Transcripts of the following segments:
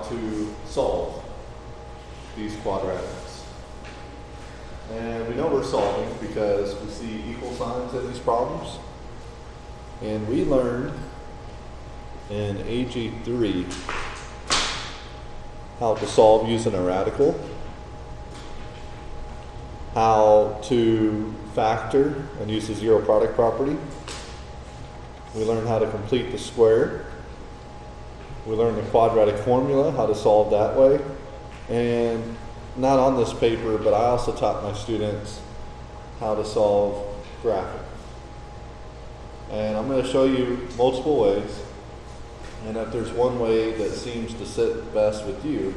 to solve these quadratics. And we know we're solving because we see equal signs in these problems. And we learned in AG3 how to solve using a radical, how to factor and use the zero product property. We learned how to complete the square. We learned the quadratic formula, how to solve that way. And not on this paper, but I also taught my students how to solve graphic. And I'm going to show you multiple ways. And if there's one way that seems to sit best with you,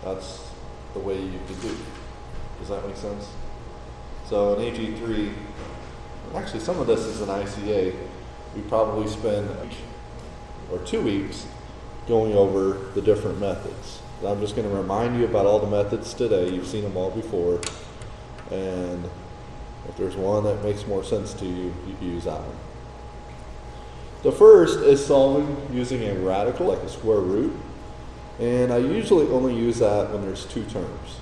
that's the way you can do. Does that make sense? So in AG3, actually some of this is an ICA. We probably spend a week or 2 weeks going over the different methods. I'm just going to remind you about all the methods today. You've seen them all before. And if there's one that makes more sense to you, you can use that one. The first is solving using a radical, like a square root. And I usually only use that when there's two terms.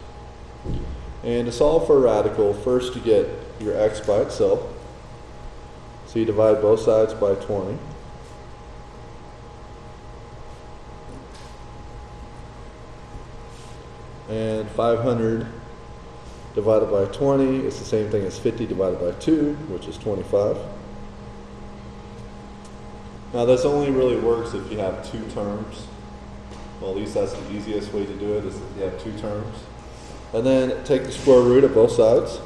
And to solve for a radical, first you get your x by itself. So you divide both sides by 20. And 500 divided by 20 is the same thing as 50 divided by 2, which is 25. Now this only really works if you have two terms. Well, at least that's the easiest way to do it, is if you have two terms. And then take the square root of both sides.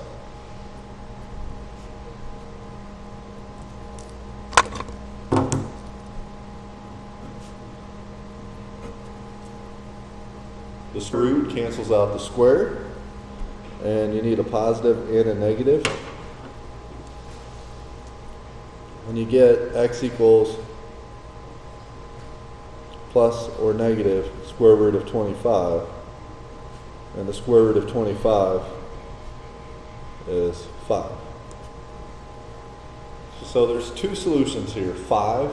The square root cancels out the square, and you need a positive and a negative. And you get x equals plus or negative square root of 25. And the square root of 25 is 5. So there's two solutions here, 5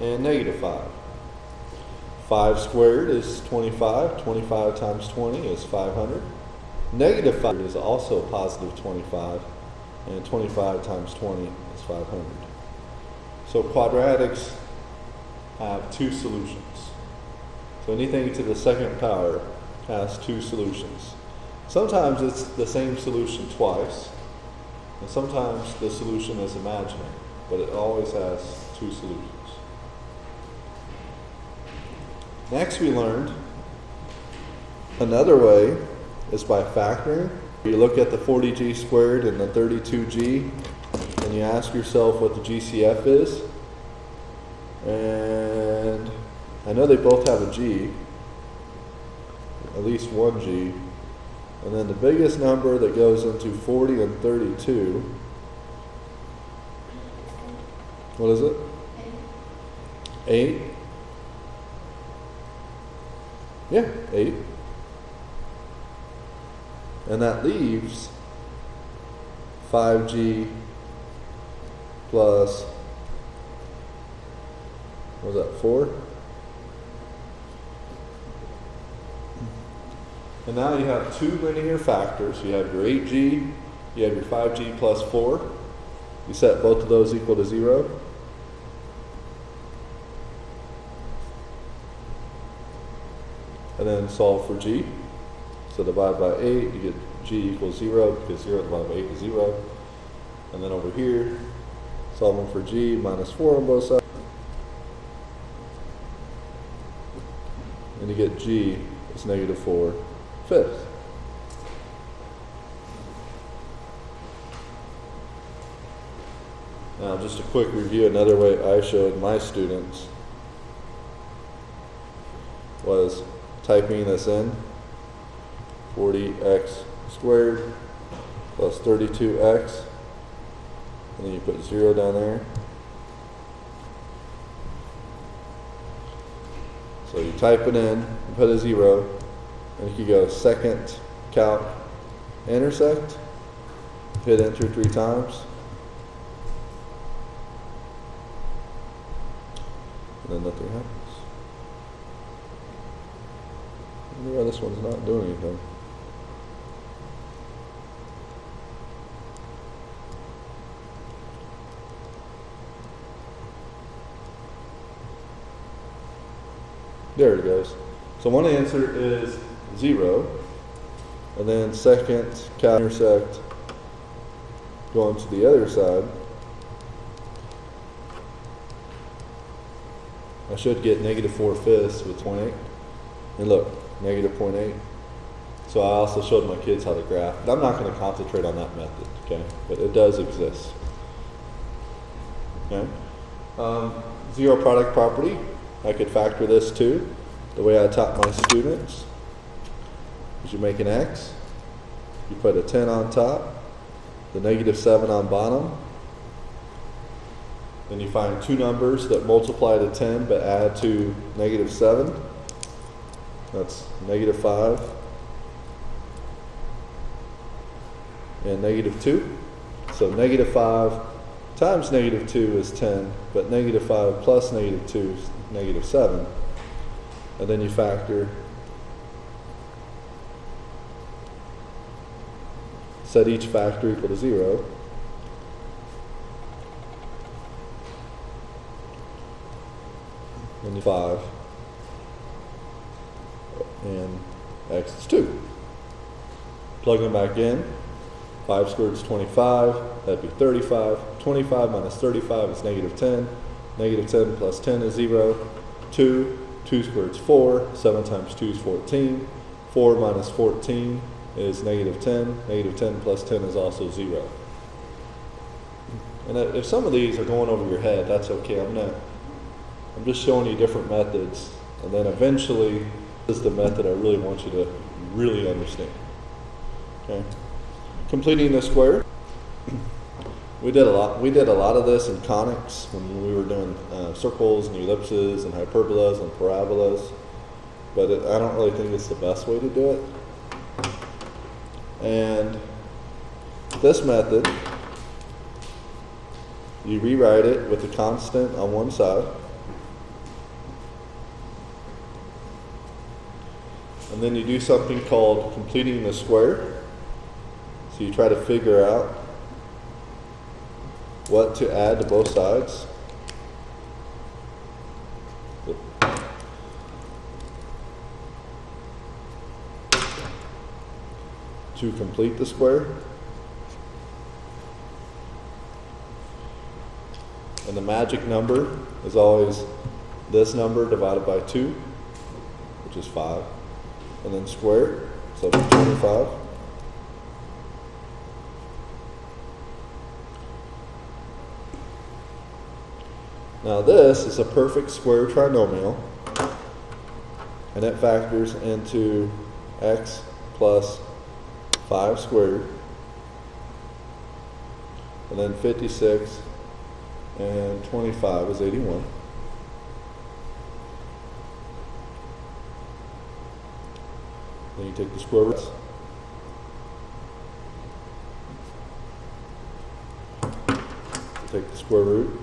and negative 5. 5 squared is 25. 25 times 20 is 500. Negative 5 is also positive 25. And 25 times 20 is 500. So quadratics have two solutions. So anything to the second power has two solutions. Sometimes it's the same solution twice, and sometimes the solution is imaginary, but it always has two solutions. Next we learned another way is by factoring. You look at the 40g squared and the 32g, and you ask yourself what the GCF is. And I know they both have a g, at least one g. And then the biggest number that goes into 40 and 32, what is it? 8. Yeah, 8. And that leaves 5g plus, what was that, 4? And now you have two linear factors. You have your 8g, you have your 5g plus 4. You set both of those equal to 0. And then solve for g. So divide by 8, you get g equals 0, because 0 divided by 8 is 0. And then over here, solving for g, minus 4 on both sides. And you get g is negative 4/5. Now just a quick review, another way I showed my students was typing this in, 40x squared plus 32x, and then you put 0 down there. So you type it in and put a 0, and you can go second calc intersect, hit enter 3 times, and then nothing happens. wonder why this one's not doing anything. There it goes. So one answer is 0. And then second, intersect going to the other side. I should get -4/5 with 0.8. And look, -0.8. So I also showed my kids how to graph. But I'm not going to concentrate on that method, okay? But it does exist. Okay? Zero product property. I could factor this too. The way I taught my students is you make an X, you put a 10 on top, the -7 on bottom, then you find two numbers that multiply to 10 but add to -7. That's -5 and -2. So -5 times -2 is 10, but -5 plus -2 is -7. And then you factor, set each factor equal to 0. And 5. And x is 2. Plug them back in. 5 squared is 25. That'd be 35. 25 minus 35 is -10. -10 plus 10 is 0. 2 squared is 4. 7 times 2 is 14. 4 minus 14 is -10. -10 plus 10 is also 0. And if some of these are going over your head, that's okay. I'm just showing you different methods. And then eventually, this is the method I really want you to really understand. Okay. Completing the square. We did a lot of this in conics when we were doing circles and ellipses and hyperbolas and parabolas, but I don't really think it's the best way to do it. And this method, you rewrite it with a constant on one side, and then you do something called completing the square. So you try to figure out what to add to both sides. To complete the square. And the magic number is always this number divided by 2, which is 5. And then square, so 25. Now this is a perfect square trinomial, and it factors into x plus 5 squared, and then 56 and 25 is 81. Then you take the square roots. Take the square root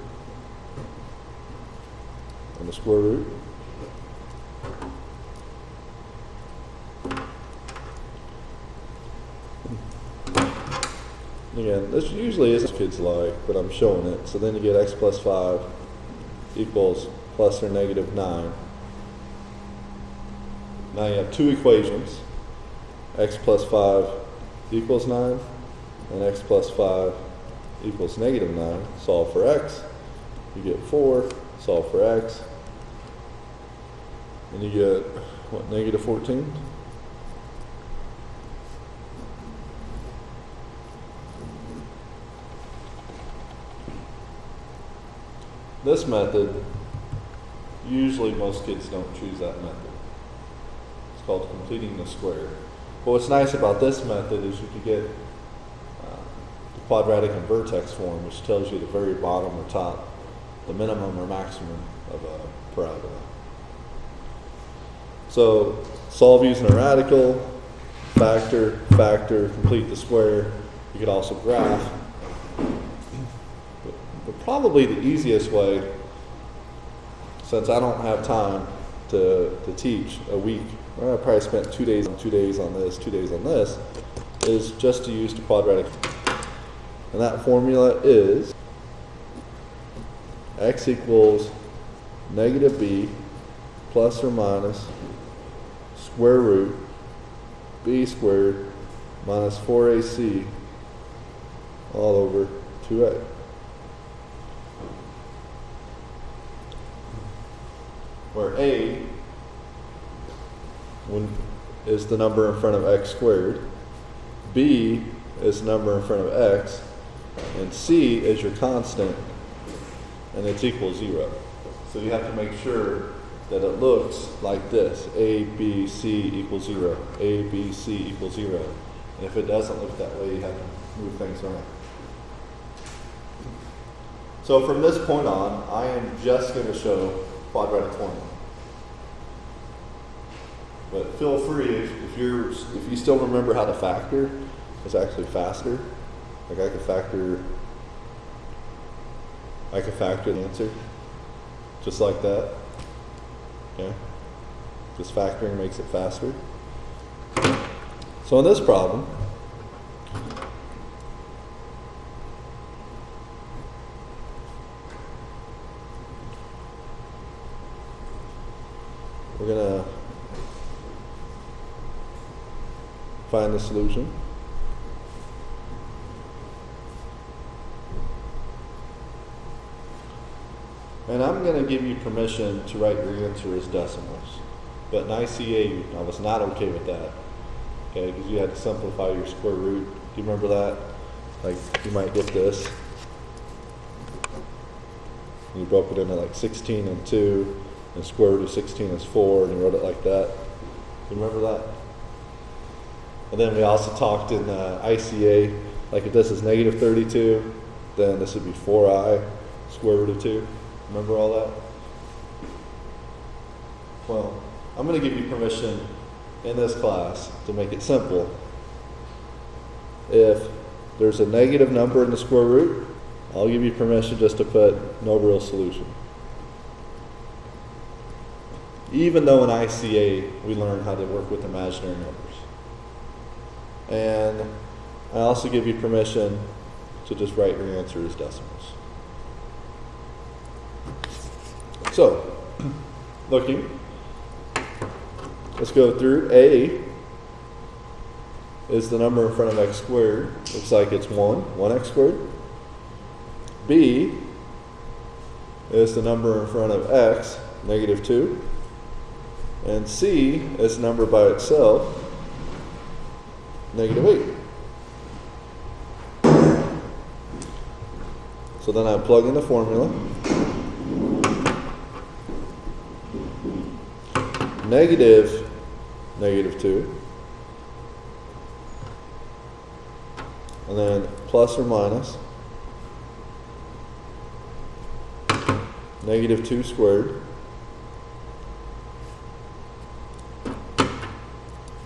and the square root. Again, this usually isn't kids like, but I'm showing it. So then you get x plus 5 equals plus or negative 9. Now you have two equations. X plus 5 equals 9, and x plus 5 equals negative 9. Solve for x. You get 4. Solve for x. And you get, what, negative 14? This method, usually most kids don't choose that method. It's called completing the square. But what's nice about this method is you can get the quadratic and vertex form, which tells you the very bottom or top, the minimum or maximum of a parabola. So solve using a radical, factor, complete the square. You could also graph. But probably the easiest way, since I don't have time, to teach a week, I probably spent 2 days on this, 2 days on this, is just to use the quadratic. And that formula is x equals negative b plus or minus square root b squared minus 4ac all over 2a. Where a is the number in front of x squared, b is the number in front of x, and c is your constant, and it's equal 0. So you have to make sure that it looks like this: a, b, c equals 0, a, b, c equals 0. And if it doesn't look that way, you have to move things around. So from this point on, I am just going to show quadratic formula. But feel free, if you still remember how to factor, it's actually faster. Like I could factor the answer just like that. Okay? Just factoring makes it faster. So in this problem, we're going to find the solution. And I'm going to give you permission to write your answer as decimals. But in ICA, I was not okay with that. Okay, because you had to simplify your square root. Do you remember that? Like, you might get this. You broke it into like 16 and 2, and square root of 16 is 4, and you wrote it like that. Do you remember that? And then we also talked in ICA, like if this is negative 32, then this would be 4i square root of 2. Remember all that? Well, I'm going to give you permission in this class to make it simple. If there's a negative number in the square root, I'll give you permission just to put no real solution. Even though in ICA we learn how to work with imaginary numbers. And I also give you permission to just write your answer as decimals. So, looking, let's go through. A is the number in front of x squared. Looks like it's 1x squared. B is the number in front of x, negative 2. And C is the number by itself, negative 8. So then I plug in the formula. Negative 2. And then plus or minus negative 2 squared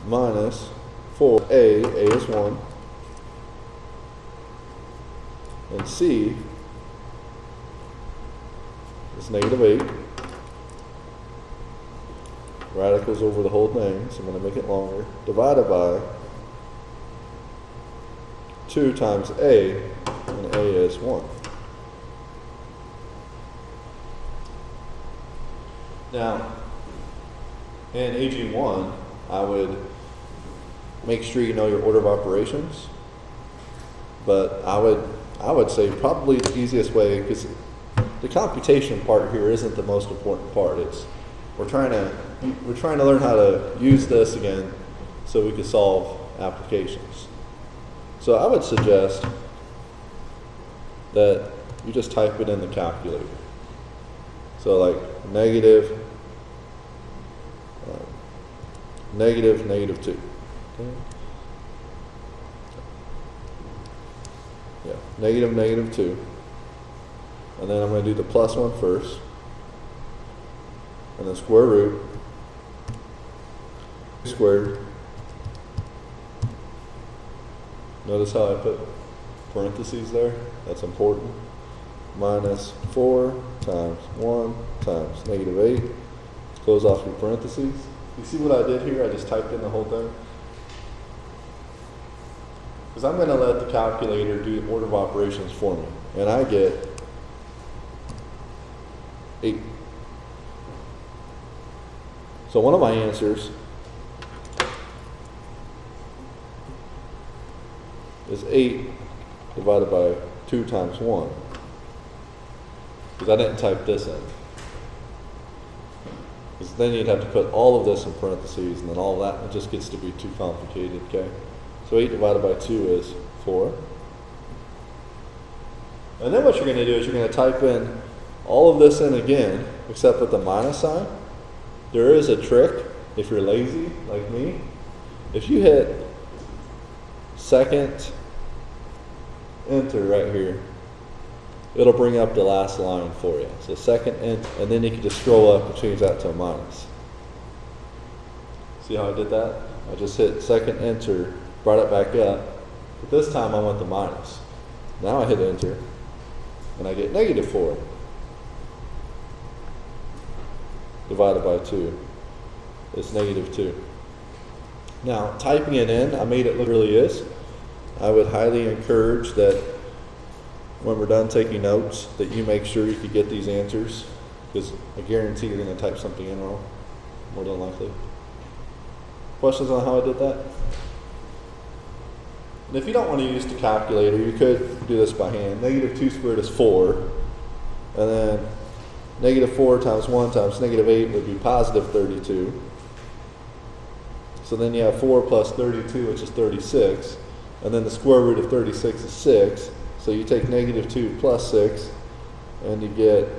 minus 4. A is 1. And C is negative 8. Radicals over the whole thing, so I'm going to make it longer. Divided by 2 times A, and A is 1. Now, in AG1, I would make sure you know your order of operations, but I would say probably the easiest way, because the computation part here isn't the most important part. We're trying to learn how to use this again so we can solve applications. So I would suggest that you just type it in the calculator. So like negative 2. Okay. Yeah, negative 2. And then I'm going to do the plus 1 first. And then square root squared. Notice how I put parentheses there? That's important. Minus 4 times 1 times negative 8 Close off your parentheses. You see what I did here? I just typed in the whole thing. Because I'm going to let the calculator do the order of operations for me. And I get 8. So one of my answers is 8 divided by 2 times 1. Because I didn't type this in. Because then you'd have to put all of this in parentheses, and then all of that, it just gets to be too complicated, okay? So 8 divided by 2 is 4. And then what you're going to do is you're going to type in all of this in again, except with the minus sign. There is a trick, if you're lazy, like me. If you hit second enter right here, it'll bring up the last line for you. So second enter, and then you can just scroll up and change that to a minus. See how I did that? I just hit second enter, brought it back up, but this time I went to minus. Now I hit enter, and I get negative 4 divided by 2. It's negative 2. Now, typing it in, I made it look really is. I would highly encourage that when we're done taking notes, that you make sure you could get these answers, because I guarantee you're going to type something in wrong, more than likely. Questions on how I did that? And if you don't want to use the calculator, you could do this by hand. Negative 2 squared is 4, and then negative 4 times 1 times negative 8 would be positive 32. So then you have 4 plus 32, which is 36, and then the square root of 36 is 6. So you take negative 2 plus 6, and you get,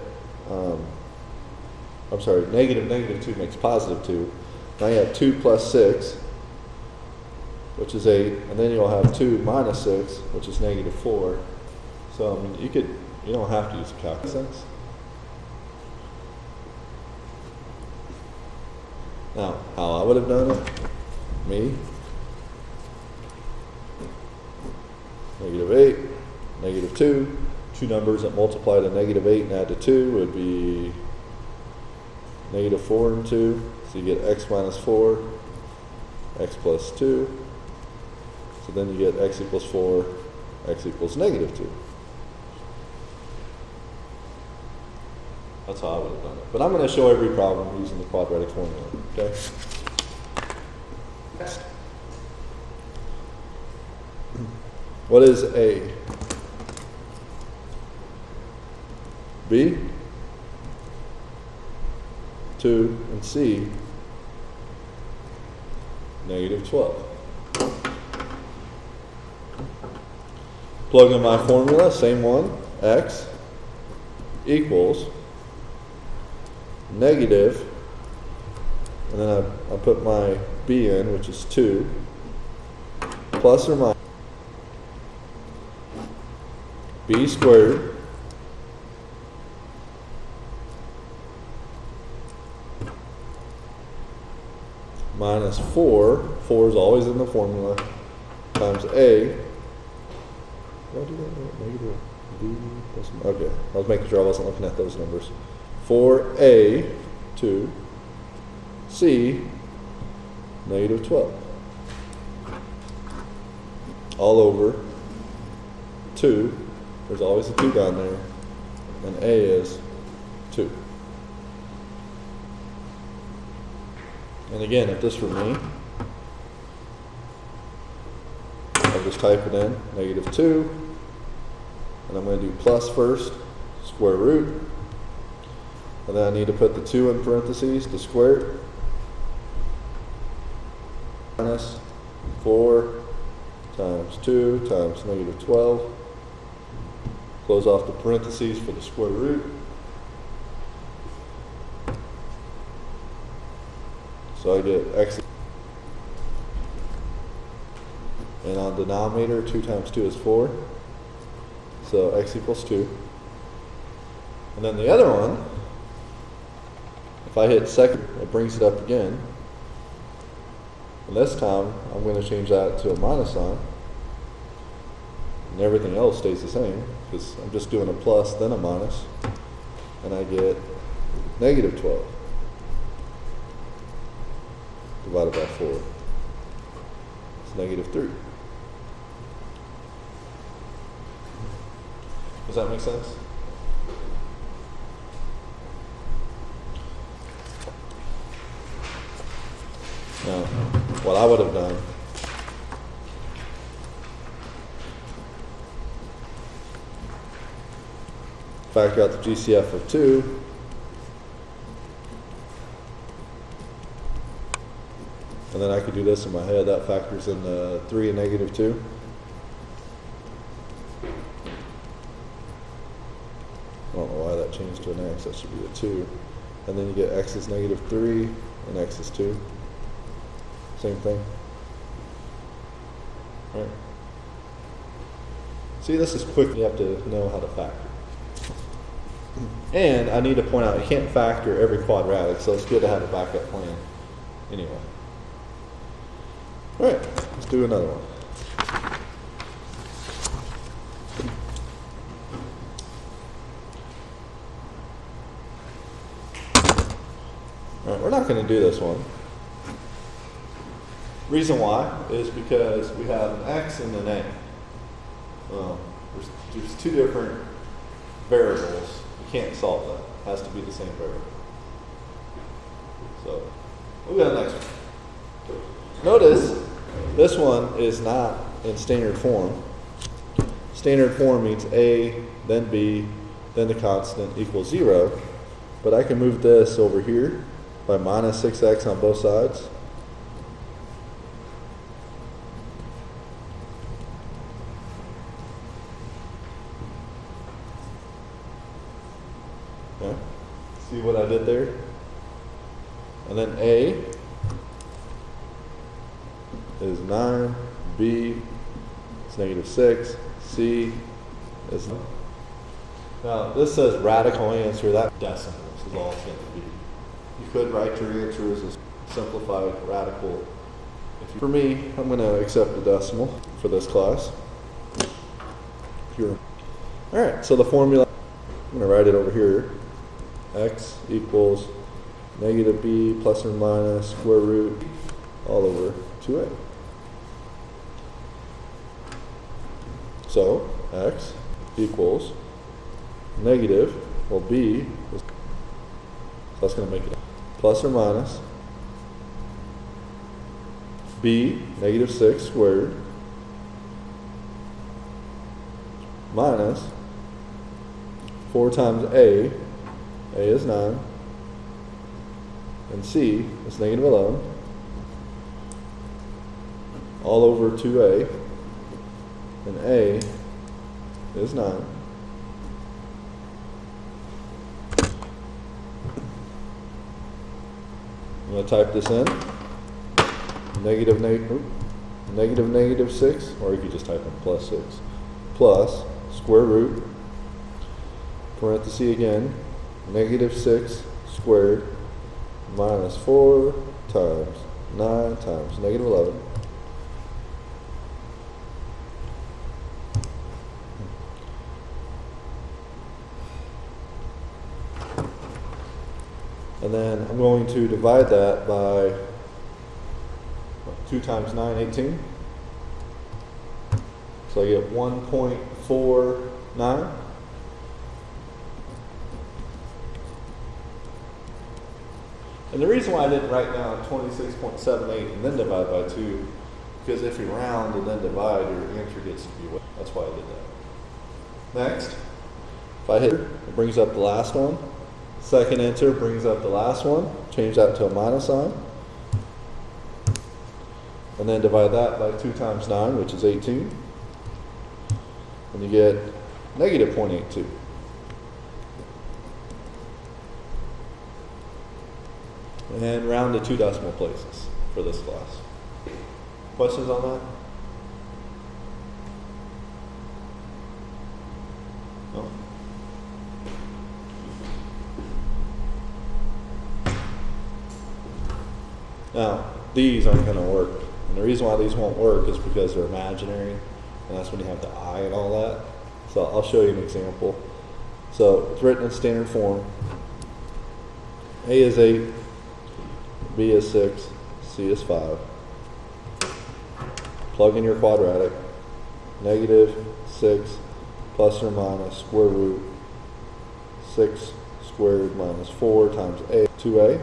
negative 2 makes positive 2. Now you have 2 plus 6, which is 8, and then you'll have 2 minus 6, which is negative 4. So, I mean, you don't have to use a calculator. Now, how I would have done it, me, negative 8, negative 2, two numbers that multiply to negative 8 and add to 2 would be negative 4 and 2, so you get x minus 4, x plus 2, so then you get x equals 4, x equals negative 2. That's how I would have done it. But I'm going to show every problem using the quadratic formula, okay? Next. What is A? B, 2, and C, negative 12. Plug in my formula, same one, x equals negative, and then I put my b in, which is 2, plus or minus b squared minus 4 is always in the formula, times a. Did I do that? Negative b plus, okay, I was making sure I wasn't looking at those numbers. 4a, 2, c, negative 12. All over 2, there's always a 2 down there, and a is 2. And again, if this were me, I'll just type it in, negative 2, and I'm going to do plus first, square root, and then I need to put the 2 in parentheses to square it, minus 4 times 2 times negative 12, close off the parentheses for the square root. So I get x, and on denominator 2 times 2 is 4, so x equals 2. And then the other one, if I hit second, it brings it up again. And this time, I'm going to change that to a minus sign. And everything else stays the same, because I'm just doing a plus, then a minus. And I get negative 12. divided by 4. It's negative 3. Does that make sense? Now, what I would have done, factor out the GCF of 2, and then I could do this in my head. That factors in the 3 and negative 2. I don't know why that changed to an x. That should be a 2. And then you get x is negative 3 and x is 2. Same thing. Right. See, this is quick. You have to know how to factor. And I need to point out, you can't factor every quadratic, so it's good to have a backup plan anyway. All right, let's do another one. All right, we're not going to do this one. Reason why is because we have an x and an a. Well, there's two different variables. You can't solve that. It has to be the same variable. So, we'll go to the next one. Notice, this one is not in standard form. Standard form means a, then b, then the constant equals 0. But I can move this over here by minus 6x on both sides. Okay. See what I did there? And then a is 9, b is negative 6, c is 9. Now this says radical answer. That decimals is all it's going to be. You could write your answer as a simplified radical. For me, I'm going to accept the decimal for this class. All right, so the formula, I'm going to write it over here. X equals negative b plus or minus square root all over 2a. So x equals negative, well b, so that's going to make it plus or minus b, negative 6 squared, minus 4 times a is 9, and c is negative 11, all over 2a, and a is 9. I'm going to type this in, negative 6, or you could just type in plus 6, plus square root, parenthesis again, negative 6 squared minus 4 times 9 times negative 11. And then I'm going to divide that by 2 times 9, 18. So I get 1.49. And the reason why I didn't write down 26.78 and then divide by 2, because if you round and then divide, your answer gets to be what? That's why I did that. Next, if I hit, it brings up the last one. Second enter brings up the last one. Change that to a minus sign. And then divide that by 2 times 9, which is 18. And you get negative 0.82. And round to 2 decimal places for this class. Questions on that? No? Now, these aren't going to work. And the reason why these won't work is because they're imaginary, and that's when you have the I and all that. So I'll show you an example. So it's written in standard form. A is 8, B is 6, C is 5. Plug in your quadratic. Negative 6 plus or minus square root 6 squared minus 4 times a, 2a.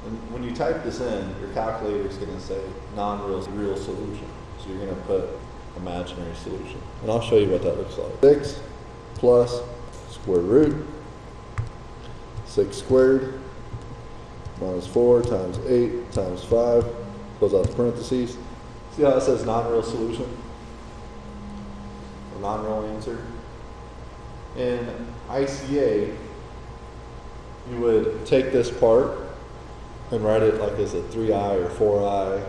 And when you type this in, your calculator is going to say non-real real solution. So you're going to put imaginary solution. And I'll show you what that looks like. 6 plus square root 6 squared minus 4 times 8 times 5, close out the parentheses. See how it says non-real solution? Or non-real answer? In ICA, you would take this part and write it like as a 3i or 4i,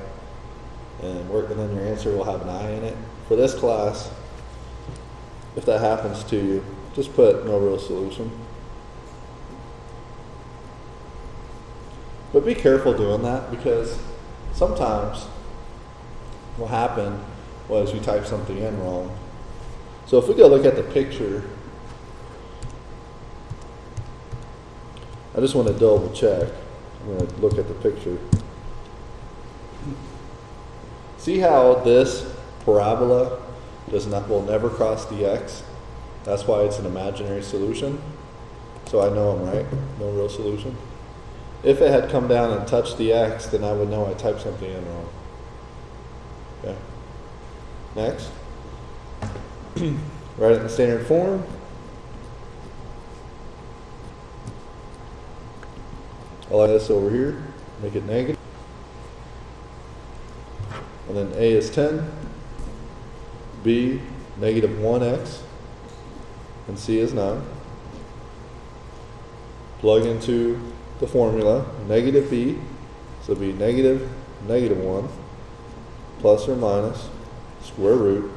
and then your answer will have an I in it. For this class, if that happens to you, just put no real solution. But be careful doing that, because sometimes what happened was you typed something in wrong. So if we go look at the picture, I just want to double check. I'm going to look at the picture. See how this parabola will never cross the x? That's why it's an imaginary solution. So I know I'm right, no real solution. If it had come down and touched the x, then I would know I typed something in wrong. Okay. Next. Write it in the standard form. I'll like this over here, make it negative. And then a is 10, b negative 1x, and c is 9. Plug into the formula, negative b, so it'll be negative 1, plus or minus square root